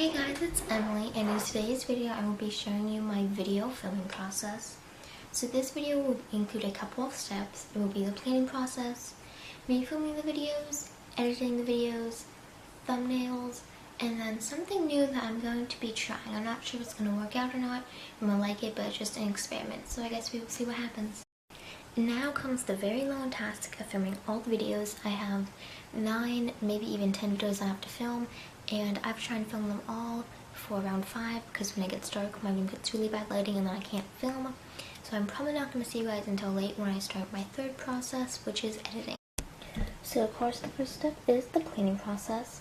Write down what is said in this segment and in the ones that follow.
Hey guys, it's Emily, and in today's video I will be showing you my video filming process. So this video will include a couple of steps. It will be the planning process, me filming the videos, editing the videos, thumbnails, and then something new that I'm going to be trying. I'm not sure if it's going to work out or not. I'm going to like it, but it's just an experiment, so I guess we will see what happens. Now comes the very long task of filming all the videos. I have 9, maybe even 10 videos I have to film, and I've tried to film them all for around 5 because when it gets dark my room gets really bad lighting and then I can't film. So I'm probably not going to see you guys until late when I start my third process, which is editing. So of course the first step is the planning process.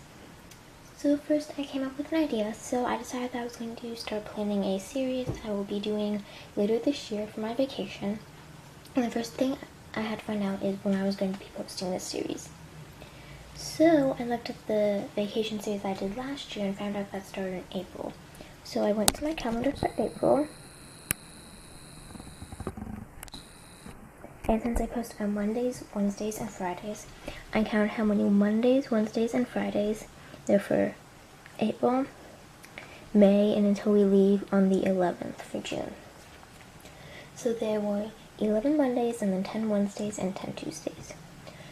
So first I came up with an idea, so I decided that I was going to start planning a series I will be doing later this year for my vacation. And the first thing I had to find out is when I was going to be posting this series. So I looked at the vacation series I did last year and found out that started in April. So I went to my calendar for April. And since I post on Mondays, Wednesdays, and Fridays, I counted how many Mondays, Wednesdays, and Fridays there for April, May, and until we leave on the 11th for June. So there were 11 Mondays and then 10 Wednesdays and 10 Tuesdays.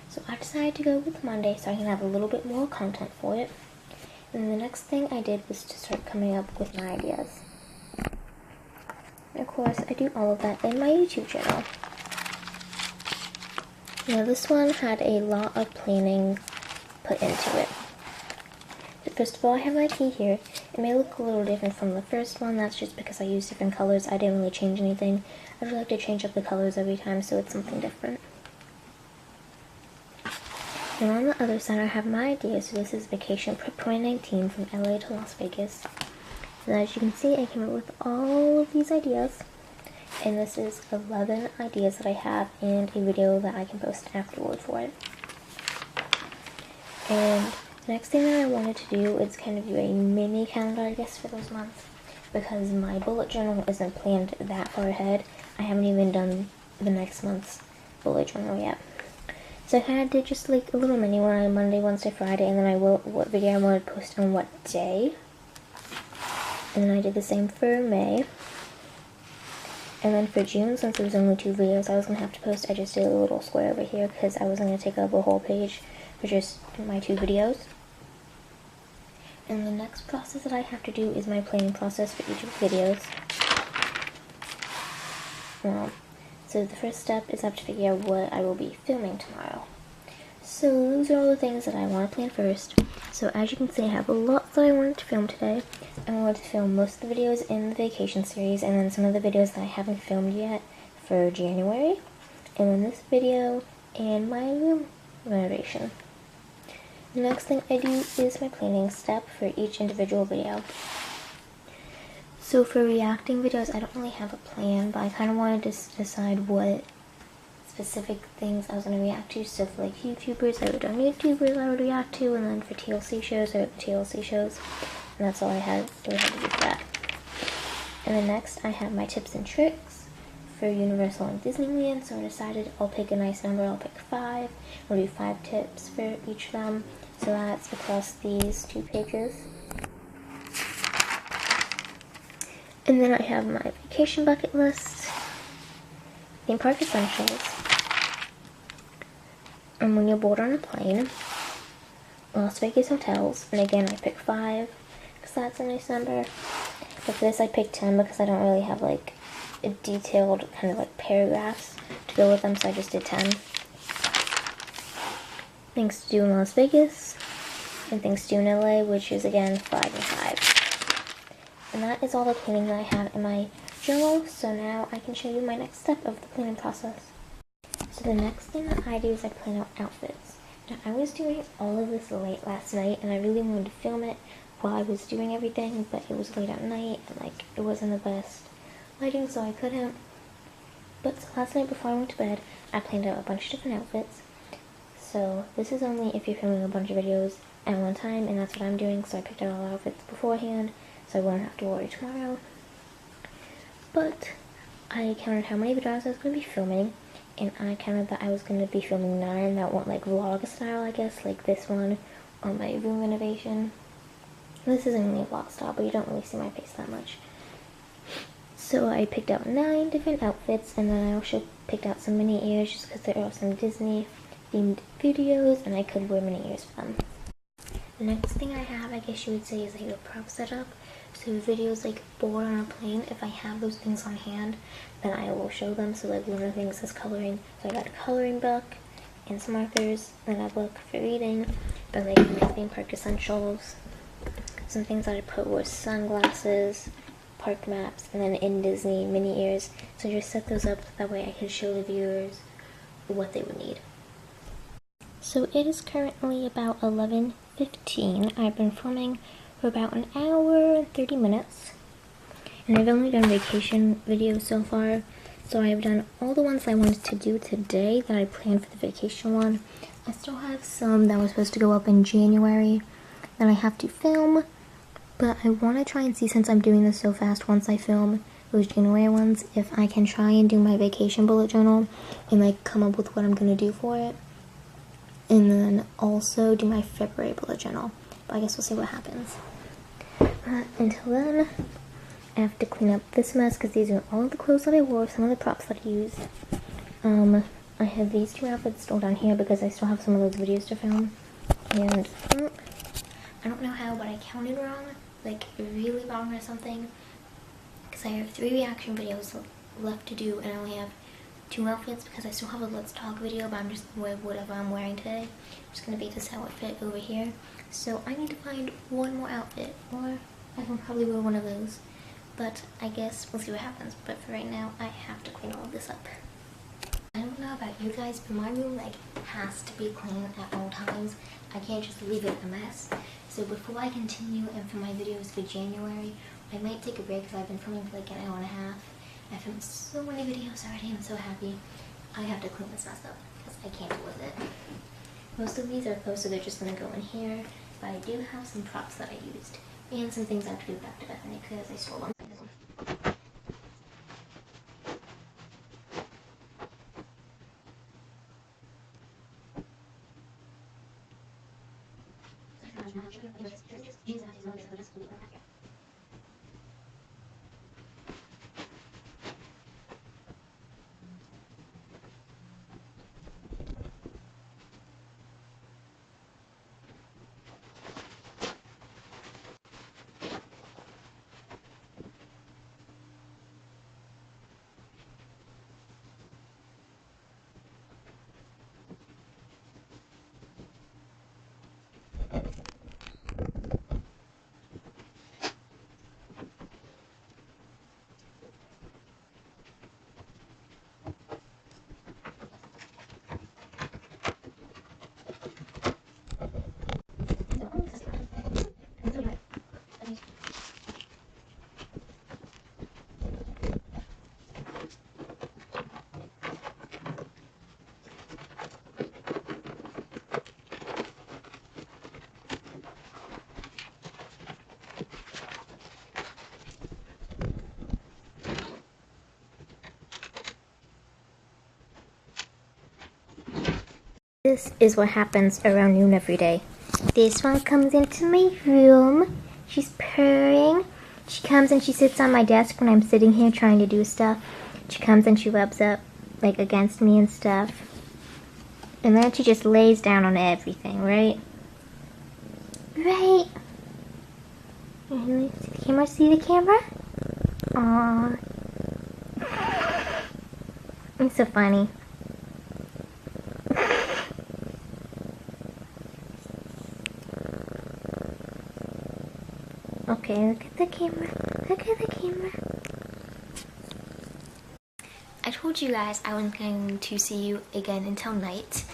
So I decided to go with Monday so I can have a little bit more content for it. And the next thing I did was to start coming up with my ideas. And of course, I do all of that in my YouTube channel. Now this one had a lot of planning put into it. But first of all, I have my key here. It may look a little different from the first one. That's just because I used different colors. I didn't really change anything. I would like to change up the colors every time so it's something different. And on the other side I have my idea. So this is Vacation Prep 2019 from LA to Las Vegas. And as you can see, I came up with all of these ideas. And this is 11 ideas that I have and a video that I can post afterward for it. And the next thing that I wanted to do is kind of do a mini calendar, I guess, for those months. Because my bullet journal isn't planned that far ahead. I haven't even done the next month's bullet journal yet. So I kind of did just like a little mini one on Monday, Wednesday, Friday, and then I will what video I wanted to post on what day. And then I did the same for May. And then for June, since there was only 2 videos I was going to have to post, I just did a little square over here because I wasn't going to take up a whole page for just my 2 videos. And the next process that I have to do is my planning process for each of the videos. So the first step is I have to figure out what I will be filming tomorrow. So those are all the things that I want to plan first. So as you can see, I have a lot that I wanted to film today. I wanted to film most of the videos in the vacation series and then some of the videos that I haven't filmed yet for January. And then this video and my room renovation. The next thing I do is my planning step for each individual video. So for reacting videos, I don't really have a plan, but I kind of wanted to decide what specific things I was going to react to. So for like YouTubers, I would on YouTubers I would react to, and then for TLC shows, I would TLC shows. And that's all I had to do for that. And then next, I have my tips and tricks for Universal and Disneyland. So I decided I'll pick a nice number. I'll pick 5. I'll do 5 tips for each of them. So that's across these 2 pages. And then I have my vacation bucket list, theme park essentials, and when you're bored on a plane, Las Vegas hotels, and again I picked 5 because that's a nice number. But for this I picked 10 because I don't really have like a detailed kind of like paragraphs to go with them, so I just did 10. Things to do in Las Vegas, and things to do in LA, which is again 5 and 5. And that is all the planning that I have in my journal, so now I can show you my next step of the planning process. So the next thing that I do is I plan out outfits. Now I was doing all of this late last night, and I really wanted to film it while I was doing everything, but it was late at night, and like it wasn't the best lighting, so I couldn't. But so last night before I went to bed, I planned out a bunch of different outfits. So this is only if you're filming a bunch of videos at one time, and that's what I'm doing, so I picked out all the outfits beforehand, so I won't have to worry tomorrow. But I counted how many videos I was going to be filming, and I counted that I was going to be filming 9 that weren't like vlog style, I guess, like this one or my room renovation. This isn't really a vlog style, but you don't really see my face that much. So I picked out 9 different outfits, and then I also picked out some mini ears just because there are some Disney themed videos and I could wear mini ears for them. The next thing I have, I guess you would say, is like a prop setup. So videos like board on a plane, if I have those things on hand, then I will show them. So like one of the things is coloring. So I got a coloring book and some markers, then a book for reading, but like my theme park essentials. Some things that I put were sunglasses, park maps, and then in Disney mini ears. So just set those up that way I can show the viewers what they would need. So it is currently about 11:15. I've been filming for about an hour and 30 minutes. And I've only done vacation videos so far. So I've done all the ones I wanted to do today that I planned for the vacation one. I still have some that were supposed to go up in January that I have to film. But I want to try and see, since I'm doing this so fast, once I film those January ones, if I can try and do my vacation bullet journal and like come up with what I'm going to do for it. And then also do my February bullet journal. But I guess we'll see what happens. Until then, I have to clean up this mess because these are all the clothes that I wore, some of the props that I used. I have these 2 outfits still down here because I still have some of those videos to film. And I don't know how, but I counted wrong, like really wrong or something. Because I have 3 reaction videos left to do, and I only have 2 outfits because I still have a Let's Talk video, but I'm just wearing whatever I'm wearing today. I'm just going to be this outfit over here. So I need to find one more outfit, or I can probably wear one of those. But I guess we'll see what happens. But for right now, I have to clean all of this up. I don't know about you guys, but my room like has to be clean at all times. I can't just leave it a mess. So before I continue and film my videos for January, I might take a break because I've been filming for like an hour and a half. I filmed so many videos already. I'm so happy. I have to clean this mess up because I can't deal with it. Most of these are closed, so they're just going to go in here. But I do have some props that I used. And some things I have to give back to Bethany because I stole them. This is what happens around noon every day. This one comes into my room. She's purring. She comes and she sits on my desk when I'm sitting here trying to do stuff. She comes and she rubs up like against me and stuff. And then she just lays down on everything, right? Right. See the camera? See the camera? Aww. It's so funny. Okay, look at the camera. Look at the camera. I told you guys I wasn't going to see you again until night.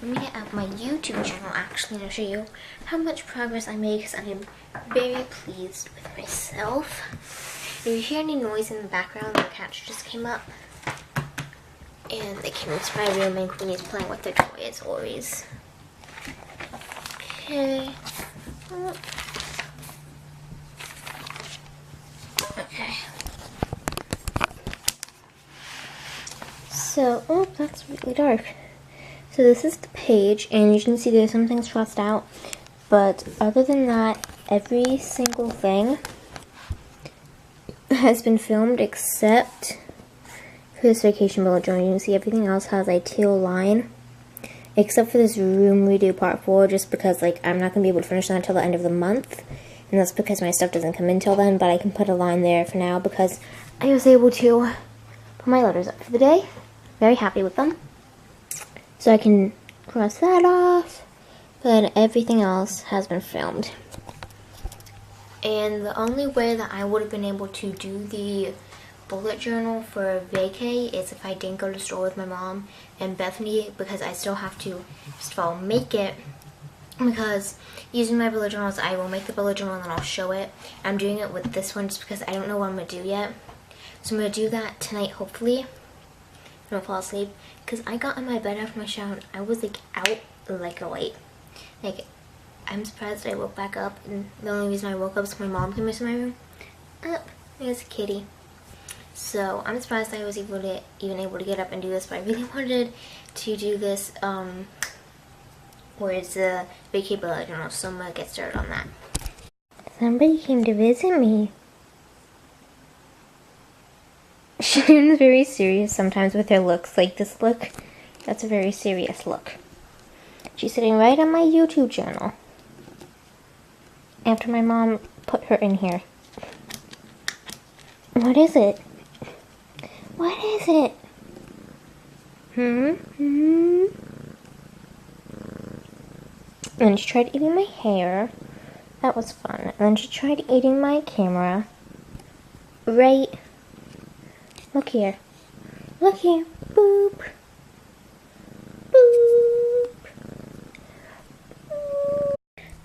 Let me get out my YouTube channel actually to show you how much progress I made because I am very pleased with myself. If you hear any noise in the background, the cats just came up. And they came into my room and Queenie's playing with their toy as always. Okay. Okay. So, oh, that's really dark. So this is the page, and you can see there's some things crossed out. But other than that, every single thing has been filmed except for this vacation bullet journal. You can see everything else has a teal line, except for this room redo part 4, just because like I'm not going to be able to finish that until the end of the month, and that's because my stuff doesn't come in till then, but I can put a line there for now because I was able to put my letters up for the day. Very happy with them. So I can cross that off, but everything else has been filmed. And the only way that I would have been able to do the bullet journal for vacay is if I didn't go to the store with my mom and Bethany, because I still have to, first of all, make it, because using my bullet journals, I will make the bullet journal and then I'll show it. I'm doing it with this one just because I don't know what I'm going to do yet. So I'm going to do that tonight, hopefully. I don't fall asleep, because I got in my bed after my shower and I was like out like a light. Like, I'm surprised I woke back up, and the only reason I woke up is my mom came into my room. Up, there's a kitty. So I'm surprised I was even able to get up and do this, but I really wanted to do this, where's the vacay bullet journal, so I'm gonna get started on that. Somebody came to visit me. She's very serious sometimes with her looks, like this look. That's a very serious look. She's sitting right on my YouTube channel. After my mom put her in here. What is it? What is it? And then she tried eating my hair. That was fun. And then she tried eating my camera. Right. Look here. Look here. Boop. Boop.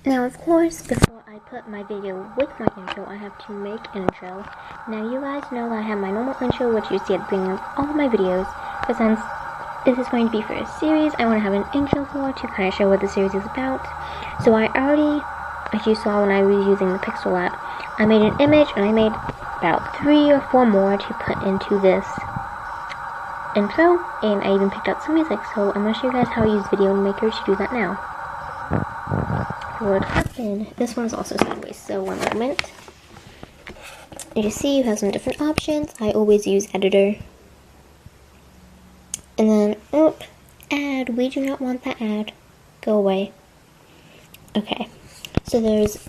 Now, of course, before I put my video with my intro, I have to make an intro. Now, you guys know that I have my normal intro, which you see at the beginning of all of my videos. But since this is going to be for a series, I want to have an intro for to kind of show what the series is about. So I already, as you saw when I was using the Pixel app, I made an image and I made about 3 or 4 more to put into this intro. And I even picked out some music. So I'm going to show you guys how I use Video Maker to do that now. What happened? This one's also sideways, so one moment. As you see, you have some different options. I always use editor. And then, oh, ad. We do not want that ad. Go away. Okay. So there's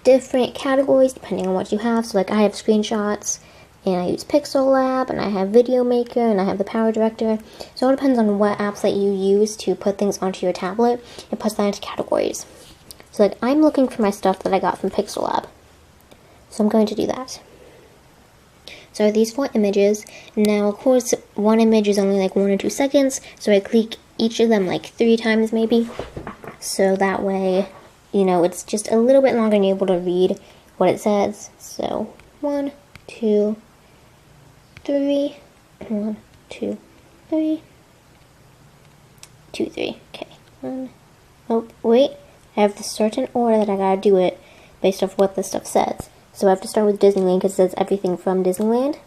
different categories depending on what you have. So like I have screenshots, and I use Pixel Lab, and I have Video Maker, and I have the Power Director. So it depends on what apps that you use to put things onto your tablet. It puts that into categories. So like I'm looking for my stuff that I got from Pixel Lab. So I'm going to do that. So these 4 images. Now of course one image is only like 1 or 2 seconds. So I click each of them like 3 times maybe. So that way, you know, it's just a little bit longer and you're able to read what it says. So 1, 2, 3. 1, 2, 3. 2, 3. Okay. 1. Oh, wait. I have the certain order that I gotta do it based off what this stuff says. So I have to start with Disneyland because it says everything from Disneyland.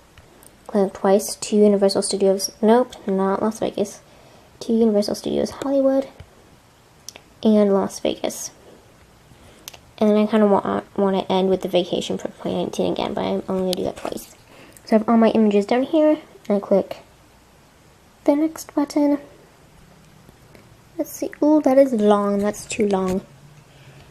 Click twice to Universal Studios. Nope, not Las Vegas. To Universal Studios Hollywood and Las Vegas. And then I kind of want to end with the vacation for 2019 again, but I'm only going to do that twice. So I have all my images down here, and I click the next button. Let's see. Ooh, that is long. That's too long.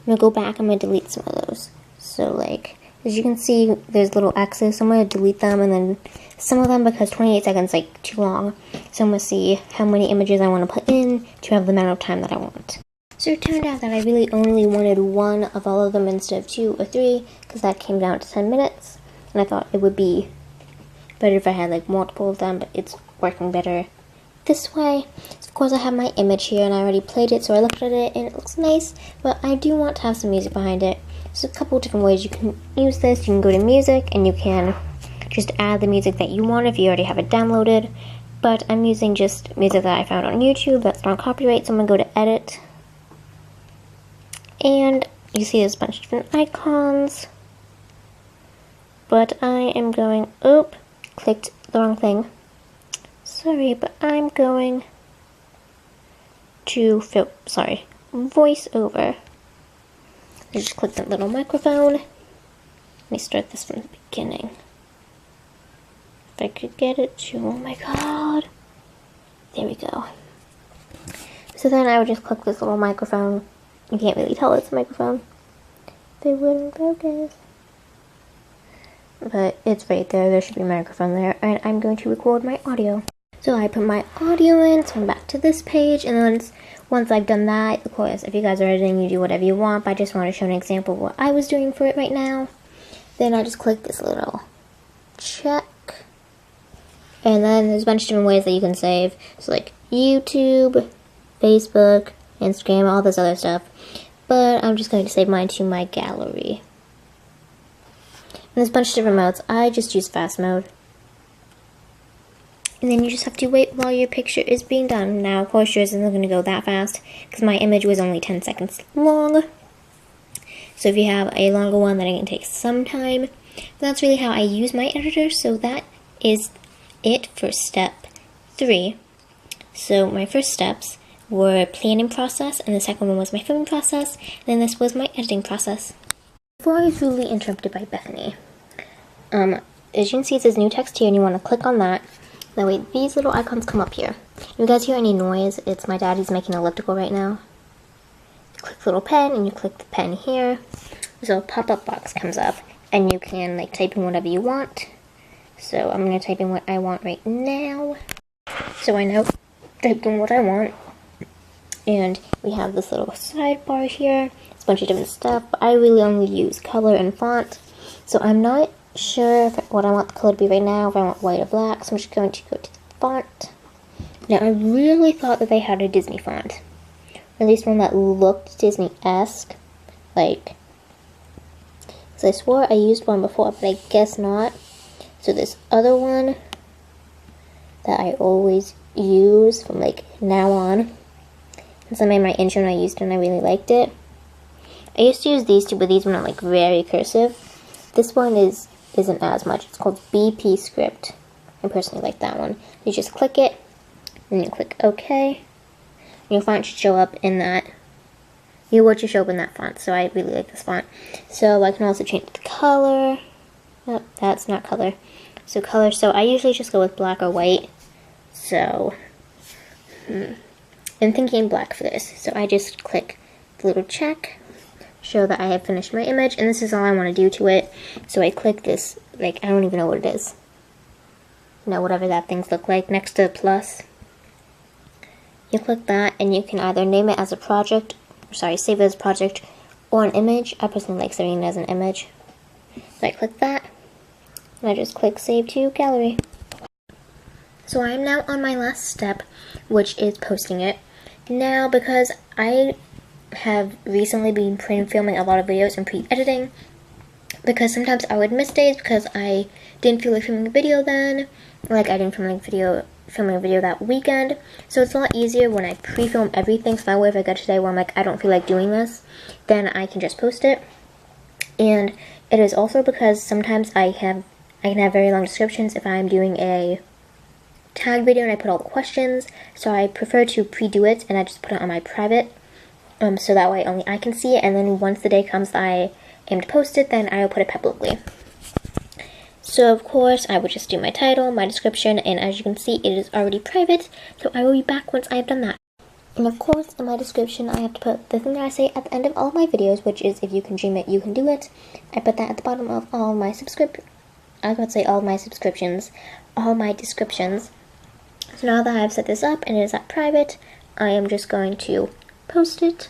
I'm going to go back. I'm going to delete some of those. So, like, as you can see, there's little X's. So I'm going to delete them, and then some of them, because 28 seconds is, like, too long. So I'm going to see how many images I want to put in to have the amount of time that I want. So it turned out that I really only wanted 1 of all of them instead of 2 or 3, because that came down to 10 minutes. And I thought it would be better if I had, like, multiple of them, but it's working better this way. So of course I have my image here, and I already played it, so I looked at it, and it looks nice, but I do want to have some music behind it. So a couple different ways you can use this. You can go to music, and you can just add the music that you want if you already have it downloaded, but I'm using just music that I found on YouTube that's not copyright, so I'm going to go to edit, and you see there's a bunch of different icons, but I am going, oop, clicked the wrong thing. Sorry, but I'm going to voice over. As I just click that little microphone. Let me start this from the beginning. If I could get it to, oh my god. There we go. So then I would just click this little microphone. You can't really tell it's a microphone. They wouldn't focus. But it's right there. There should be a microphone there. And I'm going to record my audio. So I put my audio in, so I'm back to this page. And then once I've done that, of course, if you guys are editing, you do whatever you want. But I just want to show an example of what I was doing for it right now. Then I just click this little check. And then there's a bunch of different ways that you can save. So like YouTube, Facebook, Instagram, all this other stuff. But I'm just going to save mine to my gallery. And there's a bunch of different modes. I just use fast mode. And then you just have to wait while your picture is being done. Now, of course, yours isn't going to go that fast because my image was only 10 seconds long. So if you have a longer one, then it can take some time. That's really how I use my editor. So that is it for step 3. So my first steps were planning process, and the second one was my filming process, and then this was my editing process. Before I was rudely interrupted by Bethany, as you can see, it says new text here, and you want to click on that. That way, these little icons come up here. If you guys hear any noise, it's my dad. He's making an elliptical right now. You click the little pen, and you click the pen here. So a pop-up box comes up, and you can like type in whatever you want. So I'm going to type in what I want right now. So I now typed in what I want. And we have this little sidebar here. It's a bunch of different stuff. But I really only use color and font. So I'm not sure what I want the color to be right now. If I want white or black. So I'm just going to go to the font. Now I really thought that they had a Disney font. Or at least one that looked Disney-esque. Like, because I swore I used one before, but I guess not. So this other one that I always use from like now on. Since I made my intro and I used it and I really liked it. I used to use these two, but these were not like very cursive. This one isn't as much. It's called BP Script. I personally like that one. You just click it, and you click OK. And your font should show up in that. You want to show up in that font, so I really like this font. So I can also change the color. Oh, that's not color. So color, so I usually just go with black or white. So, I'm thinking black for this. So I just click the little check, show that I have finished my image, and this is all I want to do to it. So I click this, like, I don't even know what it is. You know, whatever that things look like, next to the plus. You click that, and you can either name it as a project, save it as a project, or an image. I personally like saving it as an image. So I click that, and I just click Save to Gallery. So I am now on my last step, which is posting it. Now, because I have recently been pre-filming a lot of videos and pre-editing, because sometimes I would miss days because I didn't feel like filming a video then, like I didn't filming a video that weekend. So it's a lot easier when I pre-film everything, so that way if I get to today where I'm like, I don't feel like doing this, then I can just post it. And it is also because sometimes I can have very long descriptions if I'm doing a tag video and I put all the questions, so I prefer to pre-do it and I just put it on my private, so that way only I can see it, and then once the day comes that I aim to post it, then I will put it publicly. So of course I would just do my title, my description, and as you can see it is already private, so I will be back once I have done that. And of course in my description I have to put the thing that I say at the end of all of my videos, which is if you can dream it, you can do it. I put that at the bottom of all my all my descriptions. So now that I've set this up and it is at private, I am just going to post it.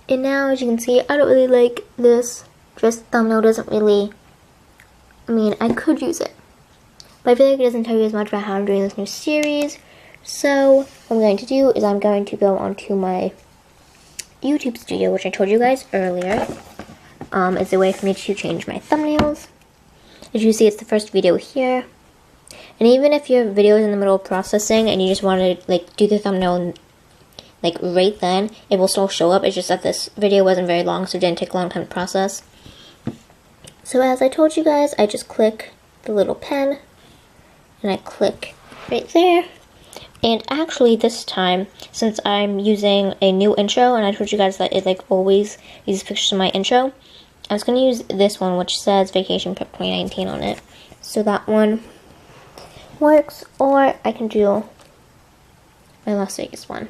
And now, as you can see, I don't really like this. Just thumbnail doesn't really, I mean, I could use it, but I feel like it doesn't tell you as much about how I'm doing this new series. So what I'm going to do is I'm going to go onto my YouTube studio, which I told you guys earlier. It's a way for me to change my thumbnails. As you see, it's the first video here. And even if your video is in the middle of processing and you just want to like do the thumbnail like right then, it will still show up. It's just that this video wasn't very long, so it didn't take a long time to process. So as I told you guys, I just click the little pen and I click right there. And actually this time, since I'm using a new intro, and I told you guys that it like always uses pictures in my intro, I was going to use this one which says Vacation Prep 2019 on it. So that one works, or I can do my Las Vegas one.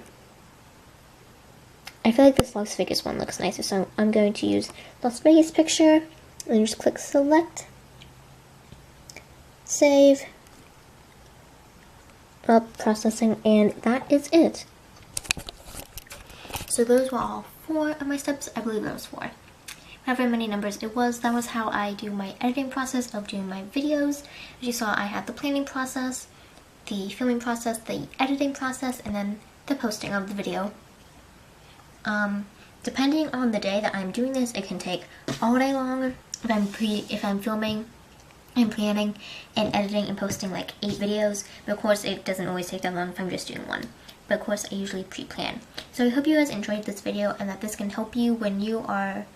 I feel like this Las Vegas one looks nicer, so I'm going to use Las Vegas picture, and just click select, save, up processing, and that is it. So those were all 4 of my steps. I believe there was 4. However many numbers it was, that was how I do my editing process of doing my videos. As you saw, I had the planning process, the filming process, the editing process, and then the posting of the video. Depending on the day that I'm doing this, it can take all day long. If I'm filming and planning and editing and posting like 8 videos, but of course it doesn't always take that long if I'm just doing one. But of course I usually pre-plan. So I hope you guys enjoyed this video and that this can help you when you are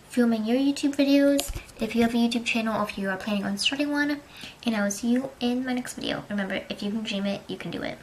filming your YouTube videos, if you have a YouTube channel, or if you are planning on starting one. And I will see you in my next video. Remember, if you can dream it, you can do it.